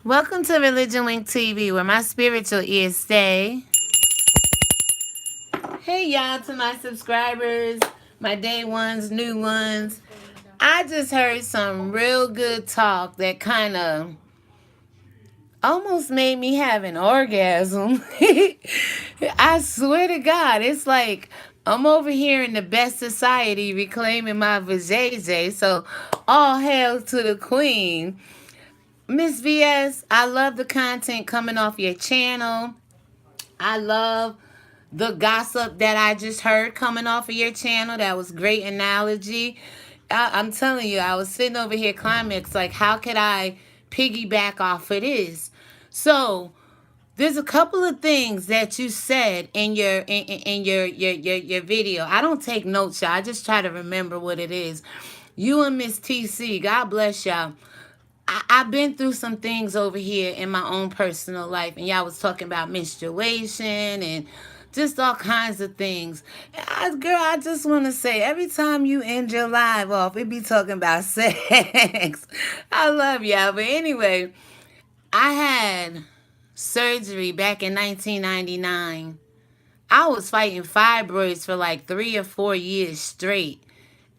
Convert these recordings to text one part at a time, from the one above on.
Welcome to ReligionWinked TV, where my spiritual ears stay. Hey, y'all, to my subscribers, my day ones, new ones. I just heard some real good talk that kind of almost made me have an orgasm. I swear to God, it's like I'm over here in the best society reclaiming my vajayjay. So all hail to the queen. Miss VS, I love the content coming off your channel. I love the gossip that I just heard coming off of your channel. That was great analogy. I'm telling you, I was sitting over here climax, like, how could I piggyback off of this? So there's a couple of things that you said in your video. I don't take notes, y'all. I just try to remember what it is. You and Miss TC, God bless y'all. I've been through some things over here in my own personal life, and y'all was talking about menstruation and just all kinds of things. Girl, I just want to say, every time you end your live off, it be talking about sex. I love y'all. But anyway, I had surgery back in 1999. I was fighting fibroids for like 3 or 4 years straight.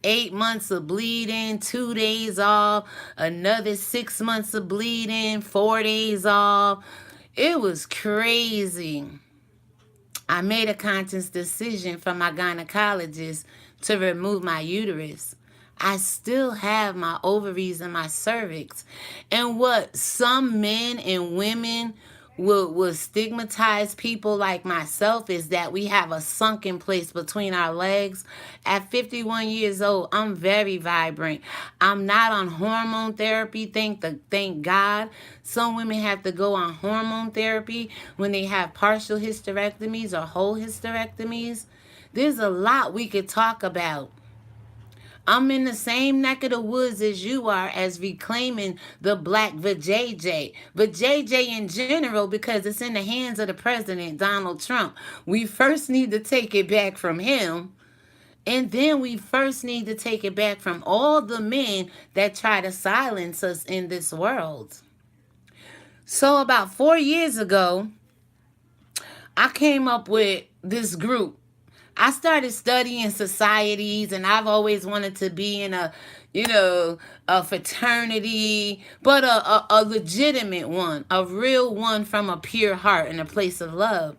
8 months of bleeding, 2 days off, another 6 months of bleeding, 4 days off. It was crazy. I made a conscious decision from my gynecologist to remove my uterus. I still have my ovaries and my cervix. And what some men and women will stigmatize people like myself is that we have a sunken place between our legs. At 51 years old, I'm very vibrant. I'm not on hormone therapy, thank God. Some women have to go on hormone therapy when they have partial hysterectomies or whole hysterectomies. There's a lot we could talk about. I'm in the same neck of the woods as you are as reclaiming the black vajayjay. Vajayjay in general, because it's in the hands of the president, Donald Trump. We first need to take it back from him. And then we first need to take it back from all the men that try to silence us in this world. So about 4 years ago, I came up with this group. I started studying societies, and I've always wanted to be in a fraternity, but a legitimate one, a real one from a pure heart and a place of love.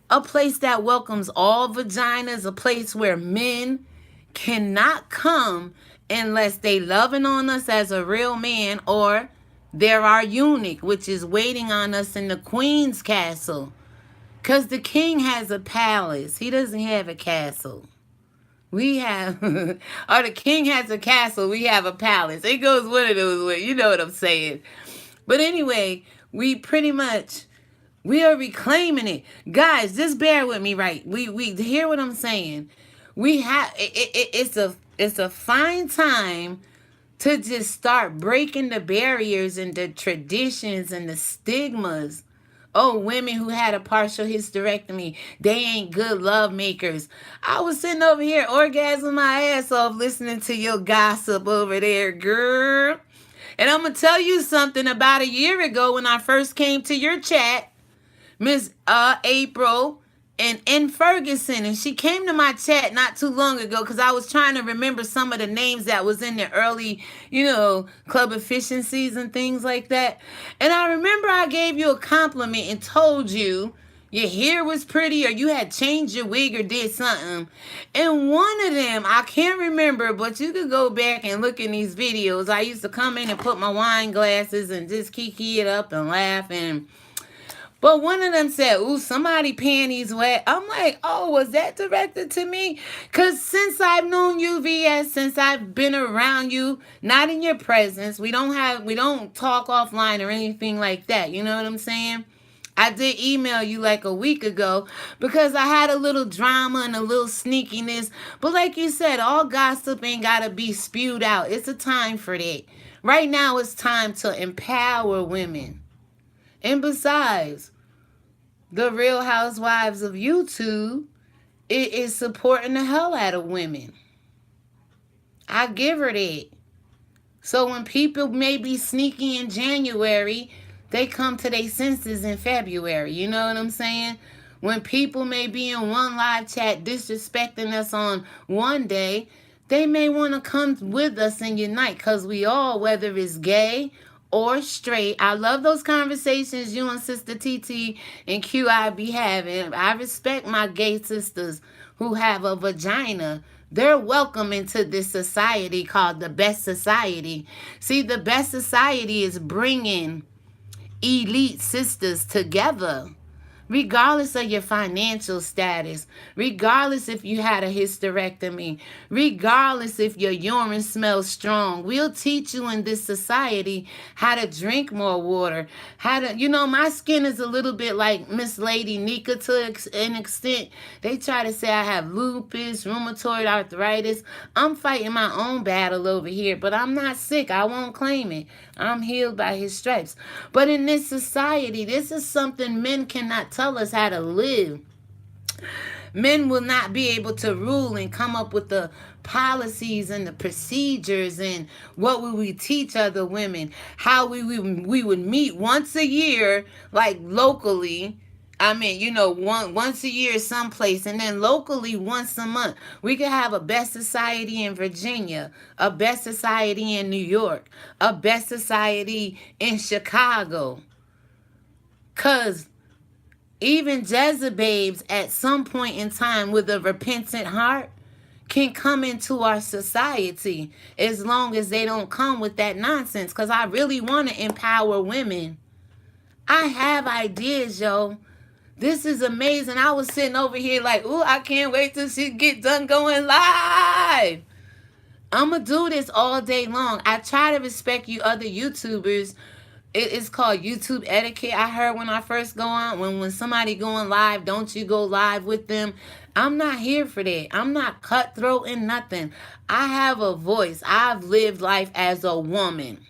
A place that welcomes all vaginas, a place where men cannot come unless they loving on us as a real man, or they're our eunuch, which is waiting on us in the queen's castle. Because the king has a palace. He doesn't have a castle. We have, or the king has a castle, we have a palace. It goes one of those ways. You know what I'm saying. But anyway, we are reclaiming it. Guys, just bear with me, right? We hear what I'm saying. We have, it's a fine time to just start breaking the barriers and the traditions and the stigmas. Oh, women who had a partial hysterectomy, they ain't good love makers. I was sitting over here orgasming my ass off listening to your gossip over there, girl. And I'm going to tell you something. About a year ago when I first came to your chat, Miss April and Ferguson, and she came to my chat not too long ago because I was trying to remember some of the names that was in the early, club efficiencies and things like that. And I remember I gave you a compliment and told you your hair was pretty, or you had changed your wig or did something. And one of them, I can't remember, but you could go back and look in these videos. I used to come in and put my wine glasses and just kiki it up and laugh. But one of them said, ooh, somebody panties wet. I'm like, oh, was that directed to me? Because since I've known you, VS, since I've been around you, not in your presence, we don't talk offline or anything like that. You know what I'm saying? I did email you like a week ago because I had a little drama and a little sneakiness. But like you said, all gossip ain't got to be spewed out. It's a time for that. Right now, it's time to empower women. And besides, the Real Housewives of YouTube, it is supporting the hell out of women. I give her that. So when people may be sneaky in January They come to their senses in February. You know what I'm saying? When people may be in one live chat disrespecting us on one day, they may want to come with us and unite, because we all, whether it's gay or straight. I love those conversations you and Sister TT and QI be having. I respect my gay sisters who have a vagina. They're welcome into this society called the best society. See, the best society is bringing elite sisters together, regardless of your financial status, regardless if you had a hysterectomy, regardless if your urine smells strong. We'll teach you in this society how to drink more water, how to, my skin is a little bit like Miss Lady Nika to an extent. They try to say I have lupus, rheumatoid arthritis. I'm fighting my own battle over here, but I'm not sick. I won't claim it. I'm healed by his stripes. But in this society, this is something men cannot tell us how to live. Men will not be able to rule and come up with the policies and the procedures and what would we teach other women, how we would meet once a year, like locally. I mean, once a year someplace, and then locally once a month. We could have a best society in Virginia, a best society in New York, a best society in Chicago. Because even Jezebabes at some point in time with a repentant heart can come into our society, as long as they don't come with that nonsense. Because I really want to empower women. I have ideas, yo. This is amazing. I was sitting over here like, ooh, I can't wait till she get done going live. I'm going to do this all day long. I try to respect you other YouTubers. It's called YouTube etiquette. I heard when I first go on, when somebody going live, don't you go live with them. I'm not here for that. I'm not cutthroat and nothing. I have a voice. I've lived life as a woman.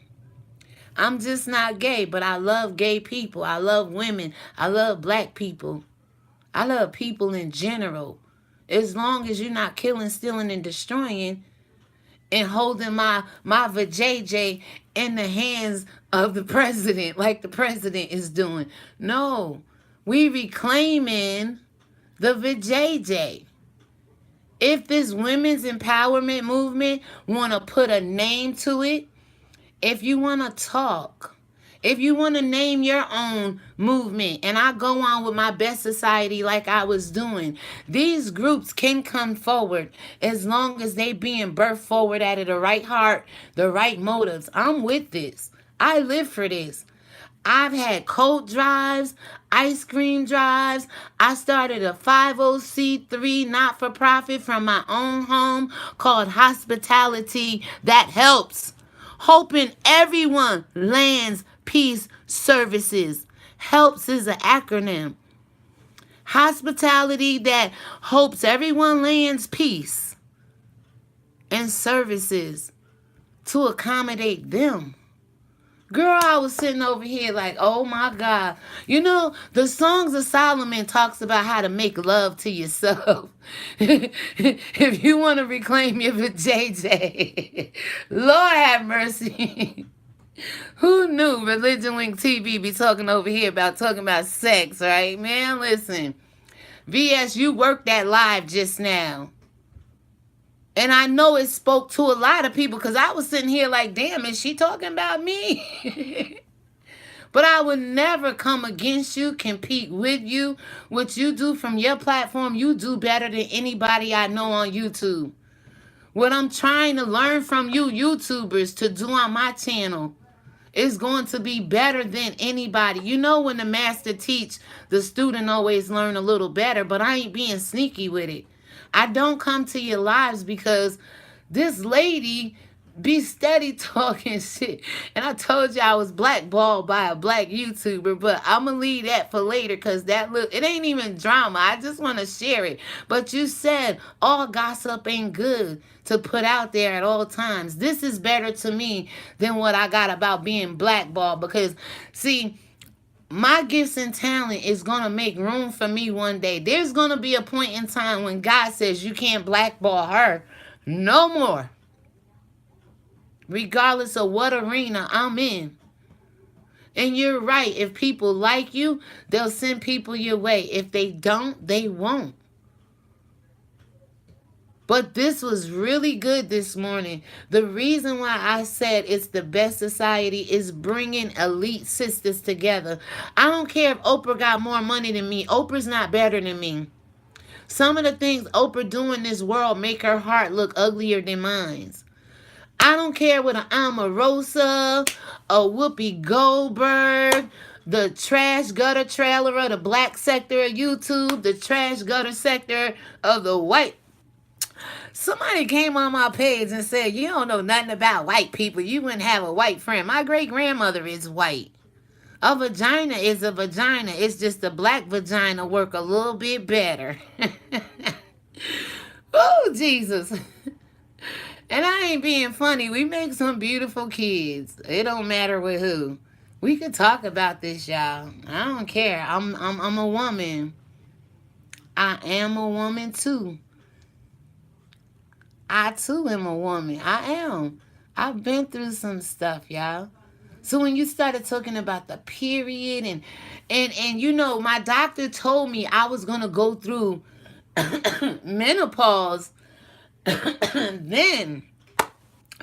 I'm just not gay, but I love gay people. I love women. I love black people. I love people in general. As long as you're not killing, stealing, and destroying, and holding my vajayjay in the hands of the president like the president is doing. No, we reclaiming the vajayjay. If this women's empowerment movement want to put a name to it, if you want to talk, if you want to name your own movement, and I go on with my best society like I was doing, these groups can come forward as long as they being birthed forward out of the right heart, the right motives. I'm with this. I live for this. I've had coat drives, ice cream drives. I started a 50c3 not-for-profit from my own home called Hospitality That Helps. Hoping everyone lands peace services. HELPS is an acronym. Hospitality that hopes everyone lands peace and services to accommodate them. Girl, I was sitting over here like, oh my God. The Songs of Solomon talks about how to make love to yourself. If you want to reclaim your JJ, Lord have mercy. Who knew ReligionWinked TV be talking over here talking about sex, right? Man, listen. VS, you worked that live just now. And I know it spoke to a lot of people, because I was sitting here like, damn, is she talking about me? But I would never come against you, compete with you. What you do from your platform, you do better than anybody I know on YouTube. What I'm trying to learn from you YouTubers to do on my channel is going to be better than anybody. When the master teach, the student always learn a little better, but I ain't being sneaky with it. I don't come to your lives because this lady be steady talking shit. And I told you I was blackballed by a black YouTuber, but I'm going to leave that for later, because it ain't even drama. I just want to share it. But you said all gossip ain't good to put out there at all times. This is better to me than what I got about being blackballed, because, see, my gifts and talent is going to make room for me one day. There's going to be a point in time when God says you can't blackball her no more, regardless of what arena I'm in. And you're right. If people like you, they'll send people your way. If they don't, they won't. But this was really good this morning. The reason why I said it's the best society is bringing elite sisters together. I don't care if Oprah got more money than me. Oprah's not better than me. Some of the things Oprah do in this world make her heart look uglier than mine. I don't care what an Omarosa, a Whoopi Goldberg, the trash gutter trailer of the black sector of YouTube, the trash gutter sector of the white. Somebody came on my page and said, you don't know nothing about white people. You wouldn't have a white friend. My great-grandmother is white. A vagina is a vagina. It's just the black vagina work a little bit better. Oh, Jesus. And I ain't being funny. We make some beautiful kids. It don't matter with who. We could talk about this, y'all. I don't care. I'm a woman. I am a woman too. I too am a woman. I am. I've been through some stuff, y'all. So when you started talking about the period and you know, my doctor told me I was gonna go through menopause. Then,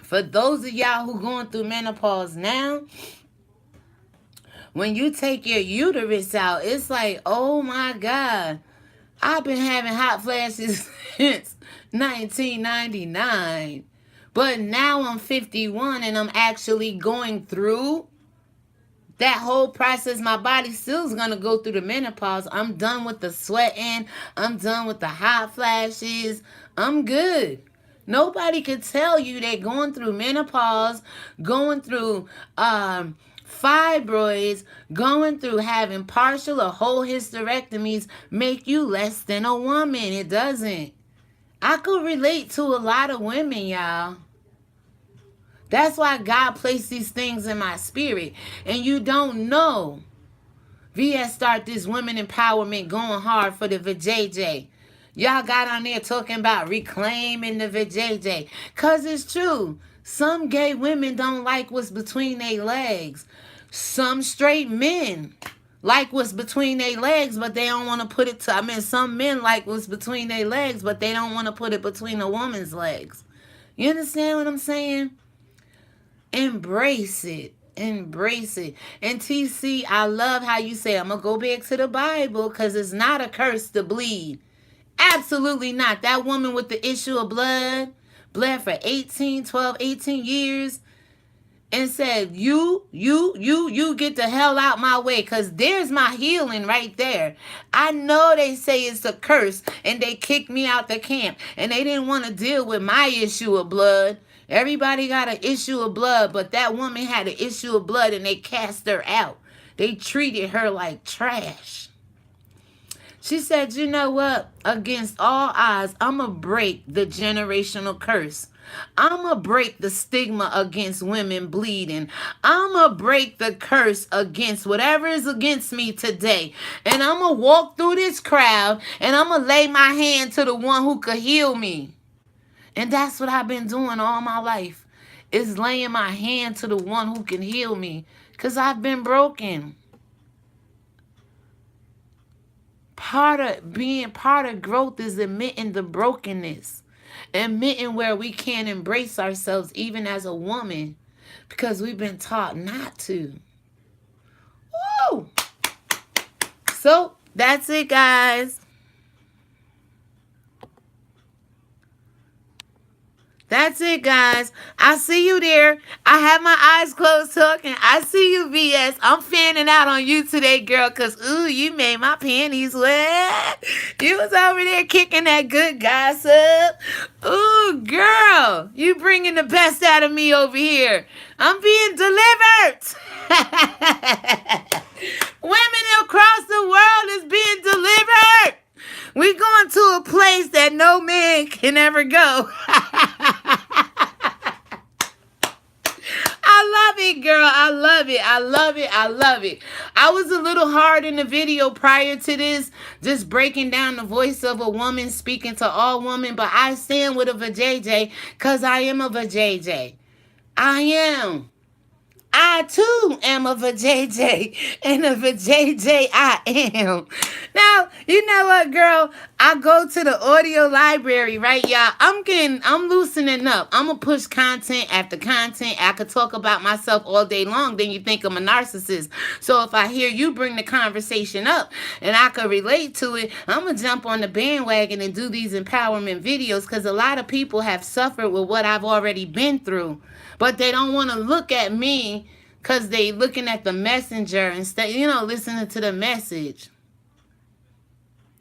for those of y'all who going through menopause now, when you take your uterus out, it's like, oh my God, I've been having hot flashes since 1999. But now I'm 51 and I'm actually going through that whole process. My body still is going to go through the menopause. I'm done with the sweating. I'm done with the hot flashes. I'm good. Nobody could tell you that going through menopause, going through fibroids, going through having partial or whole hysterectomies make you less than a woman. It doesn't. I could relate to a lot of women, y'all. That's why God placed these things in my spirit. And you don't know. VS start this women empowerment going hard for the vajayjay. Y'all got on there talking about reclaiming the vajayjay. Because it's true. Some gay women don't like what's between their legs. Some straight men like what's between their legs, but they don't want to put it to... some men like what's between their legs, but they don't want to put it between a woman's legs. You understand what I'm saying? Embrace it. Embrace it. And TC, I love how you say, I'm going to go back to the Bible because it's not a curse to bleed. Absolutely not. That woman with the issue of blood bled for 12, 18 years and said, you get the hell out my way because there's my healing right there. I know they say it's a curse and they kicked me out the camp and they didn't want to deal with my issue of blood. Everybody got an issue of blood, but that woman had an issue of blood and they cast her out. They treated her like trash. She said, you know what? Against all odds, I'm going to break the generational curse. I'm going to break the stigma against women bleeding. I'm going to break the curse against whatever is against me today. And I'm going to walk through this crowd and I'm going to lay my hand to the one who could heal me. And that's what I've been doing all my life, is laying my hand to the one who can heal me, because I've been broken. Part of growth is admitting the brokenness, admitting where we can't embrace ourselves even as a woman, because we've been taught not to. Woo! So that's it, guys. That's it, guys. I see you there. I have my eyes closed talking. I see you, VS. I'm fanning out on you today, girl, because, ooh, you made my panties wet. You was over there kicking that good gossip. Ooh, girl, you bringing the best out of me over here. I'm being delivered. Women across the world is being delivered. We're going to a place that no man can ever go. I love it, girl. I love it. I love it. I love it. I was a little hard in the video prior to this, just breaking down the voice of a woman speaking to all women, but I stand with a vajayjay because I am a vajayjay. I am. I too am a vajayjay, and a vajayjay I am. Now, you know what, girl? I go to the audio library, right, y'all? I'm loosening up. I'm gonna push content after content. I could talk about myself all day long, then you think I'm a narcissist. So if I hear you bring the conversation up and I could relate to it, I'm gonna jump on the bandwagon and do these empowerment videos because a lot of people have suffered with what I've already been through. But they don't want to look at me because they looking at the messenger instead, listening to the message.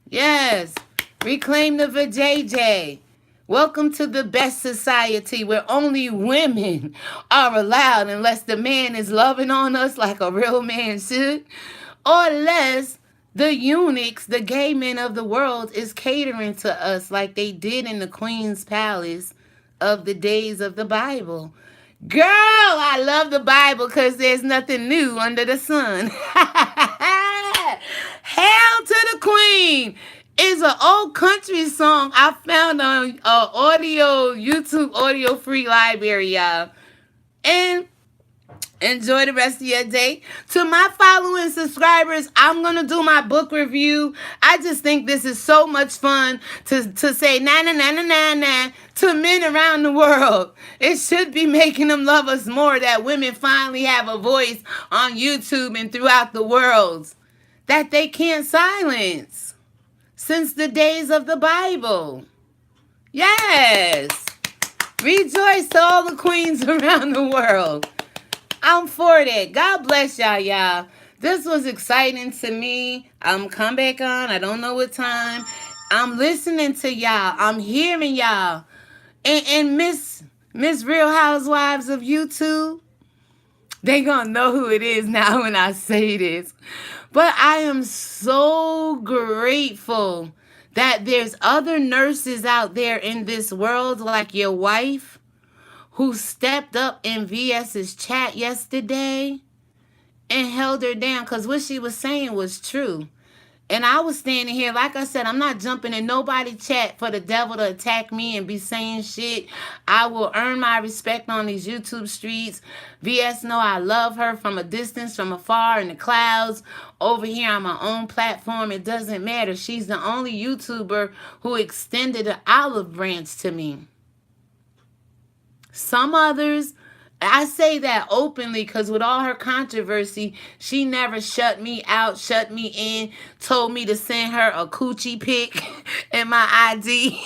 Yes. Reclaim the vajayjay. Welcome to the best society where only women are allowed unless the man is loving on us like a real man should. Or unless the eunuchs, the gay men of the world, is catering to us like they did in the Queen's Palace of the days of the Bible. Girl, I love the Bible because there's nothing new under the sun. Hail to the Queen is an old country song I found on YouTube audio free library, y'all. And enjoy the rest of your day. To my following subscribers, I'm going to do my book review. I just think this is so much fun to say na na na na na na to men around the world. It should be making them love us more that women finally have a voice on YouTube and throughout the world that they can't silence since the days of the Bible. Yes. Rejoice to all the queens around the world. I'm for that. God bless y'all. This was exciting to me. I'm come back on. I don't know what time. I'm listening to y'all. I'm hearing y'all. And Miss Real Housewives of YouTube, they gonna know who it is now when I say this. But I am so grateful that there's other nurses out there in this world like your wife who stepped up in VS's chat yesterday and held her down because what she was saying was true. And I was standing here, like I said, I'm not jumping in nobody's chat for the devil to attack me and be saying shit. I will earn my respect on these YouTube streets. VS know I love her from a distance, from afar, in the clouds. Over here on my own platform, it doesn't matter. She's the only YouTuber who extended an olive branch to me. Some others, I say that openly because with all her controversy, she never shut me out, shut me in, told me to send her a coochie pic and my ID.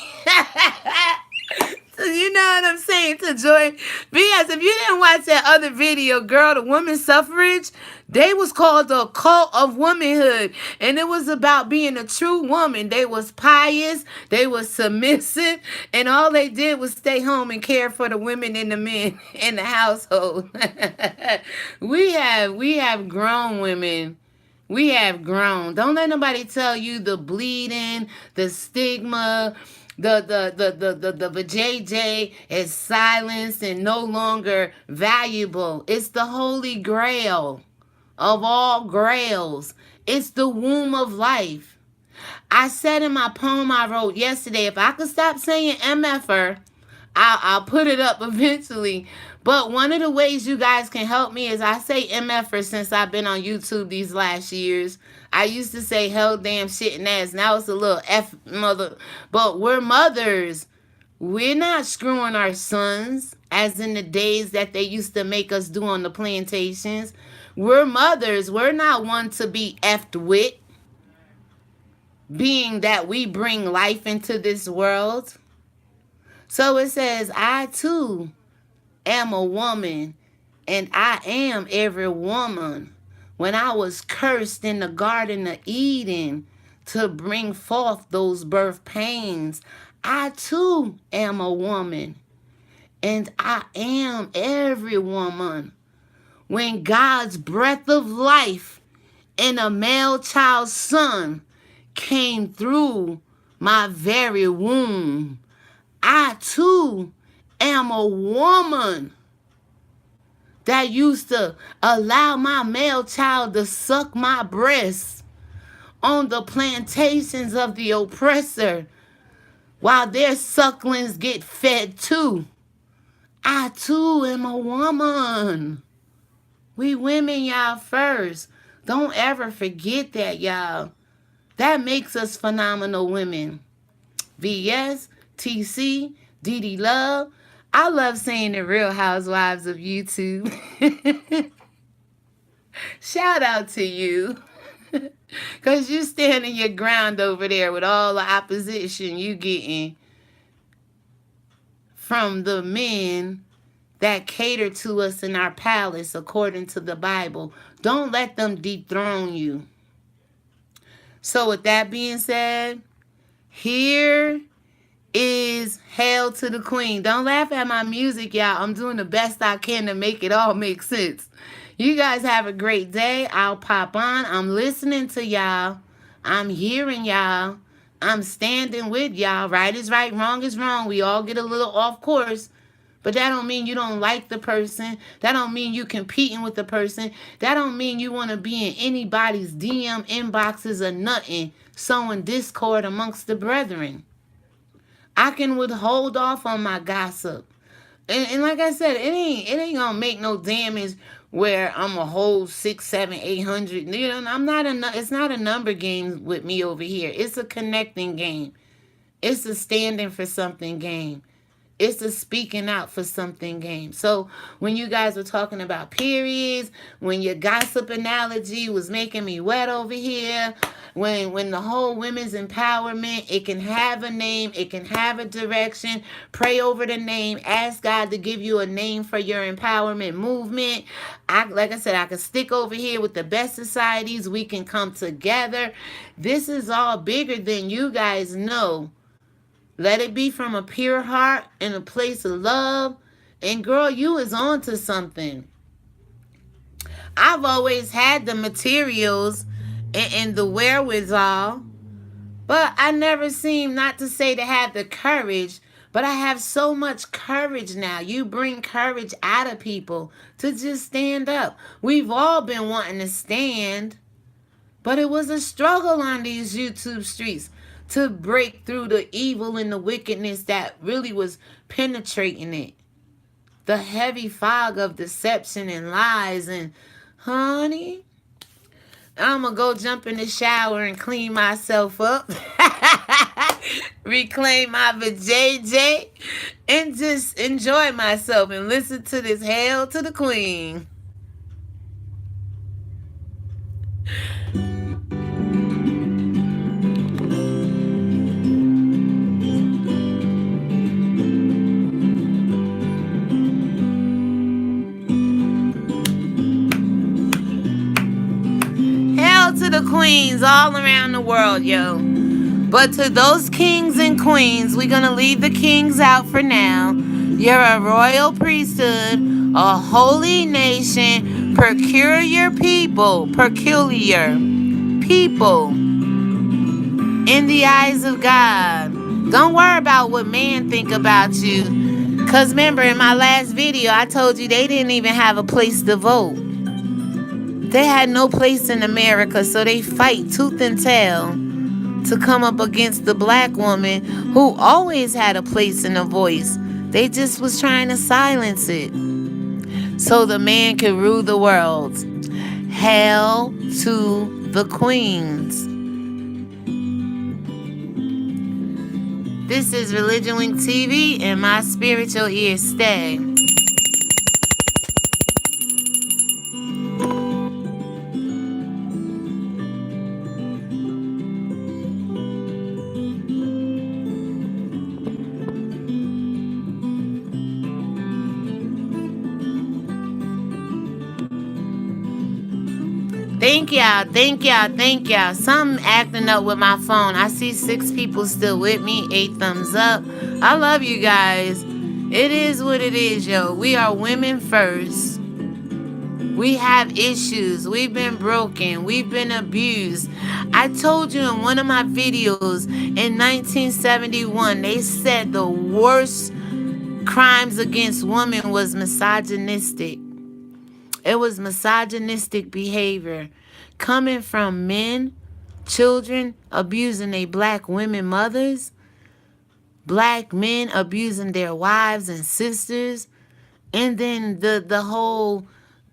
You know what I'm saying? To join. Because if you didn't watch that other video, girl, the women's suffrage, they was called the cult of womanhood. And it was about being a true woman. They was pious. They was submissive. And all they did was stay home and care for the women and the men in the household. We have grown women. We have grown. Don't let nobody tell you the bleeding, the stigma, the vajayjay is silenced and no longer valuable. It's the holy grail of all grails. It's the womb of life. I said in my poem I wrote yesterday, if I could stop saying MFer, I'll put it up eventually. But one of the ways you guys can help me is I say MFer since I've been on YouTube these last years. I used to say hell, damn, shit, and ass. Now it's a little F mother. But we're mothers. We're not screwing our sons as in the days that they used to make us do on the plantations. We're mothers. We're not one to be effed with, being that we bring life into this world. So it says, I too am a woman, and I am every woman. When I was cursed in the Garden of Eden to bring forth those birth pains, I too am a woman, and I am every woman. When God's breath of life in a male child's son came through my very womb, I too am a woman that used to allow my male child to suck my breasts on the plantations of the oppressor while their sucklings get fed too. I too am a woman. We women, y'all, first. Don't ever forget that, y'all. That makes us phenomenal women. VS, TC, DD Love. I love saying the Real Housewives of YouTube. Shout out to you. Because you standing your ground over there with all the opposition you getting from the men that cater to us in our palace according to the Bible. Don't let them dethrone you. So with that being said, here is Hail to the Queen. Don't laugh at my music, y'all. I'm doing the best I can to make it all make sense. You guys have a great day. I'll pop on. I'm listening to y'all. I'm hearing y'all. I'm standing with y'all. Right is right, wrong is wrong. We all get a little off course. But that don't mean you don't like the person. That don't mean you competing with the person. That don't mean you want to be in anybody's DM inboxes or nothing, sowing discord amongst the brethren. I can withhold off on my gossip. And like I said, it ain't gonna make no damage where I'm a whole 6, 7, 800. You know, it's not a number game with me over here. It's a connecting game. It's a standing for something game. It's a speaking out for something game. So when you guys were talking about periods, when your gossip analogy was making me wet over here, when the whole women's empowerment, it can have a name, it can have a direction. Pray over the name. Ask God to give you a name for your empowerment movement. Like I said, I can stick over here with the best societies. We can come together. This is all bigger than you guys know. Let it be from a pure heart and a place of love. And girl, you is on to something. I've always had the materials and the wherewithal, but I never seem, not to say to have the courage, but I have so much courage now. You bring courage out of people to just stand up. We've all been wanting to stand, but it was a struggle on these YouTube streets to break through the evil and the wickedness that really was penetrating it. The heavy fog of deception and lies. And honey, I'm going to go jump in the shower and clean myself up. Reclaim my vajayjay. And just enjoy myself and listen to this Hail to the Queen. To the queens all around the world, yo. But to those kings and queens, we're gonna leave the kings out for now. You're a royal priesthood, a holy nation, peculiar people in the eyes of God. Don't worry about what man think about you. Cause remember in my last video, I told you they didn't even have a place to vote. They had no place in America, so they fight tooth and tail to come up against the black woman who always had a place and a voice. They just was trying to silence it so the man could rule the world. Hail to the queens. This is ReligionWinked TV, and my spiritual ears stay. Thank y'all. Something acting up with my phone. I see 6 people still with me. 8 thumbs up. I love you guys. It is what it is, yo. We are women first. We have issues. We've been broken. We've been abused. I told you in one of my videos in 1971, they said the worst crimes against women was misogynistic. It was misogynistic behavior coming from men, children abusing their black women mothers, black men abusing their wives and sisters, and then the whole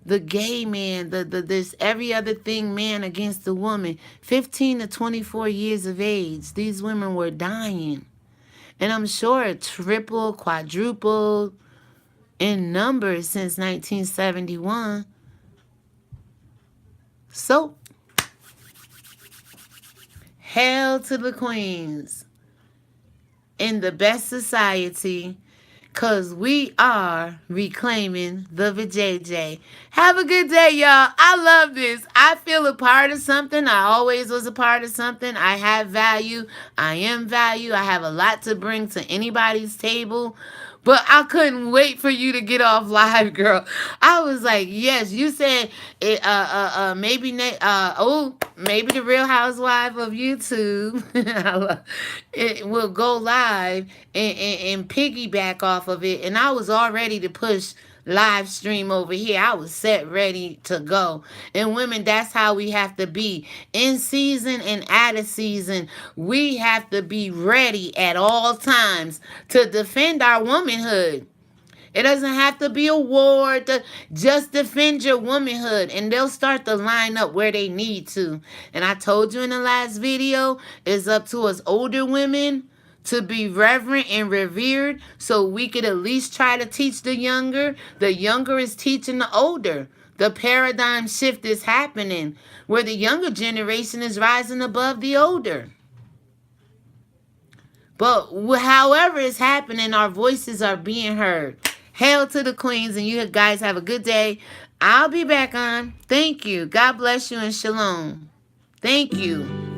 the gay man, the this every other thing man against the woman. 15 to 24 years of age. These women were dying. And I'm sure it tripled, quadrupled in numbers since 1971. So, hail to the queens in the best society, because we are reclaiming the vajayjay. Have a good day, y'all. I love this. I feel a part of something. I always was a part of something. I have value. I am value. I have a lot to bring to anybody's table. But I couldn't wait for you to get off live, girl. I was like, yes, you said it, maybe, maybe the Real Housewife of YouTube it will go live and piggyback off of it. And I was all ready to push live stream over here. I was set ready to go. And women, that's how we have to be. In season and out of season, we have to be ready at all times to defend our womanhood. It doesn't have to be a war. Just defend your womanhood, and they'll start to line up where they need to. And I told you in the last video, it's up to us older women to be reverent and revered, so we could at least try to teach the younger. The younger is teaching the older. The paradigm shift is happening where the younger generation is rising above the older. But however it's happening, our voices are being heard. Hail to the queens, and you guys have a good day. I'll be back on. Thank you. God bless you and shalom. Thank you.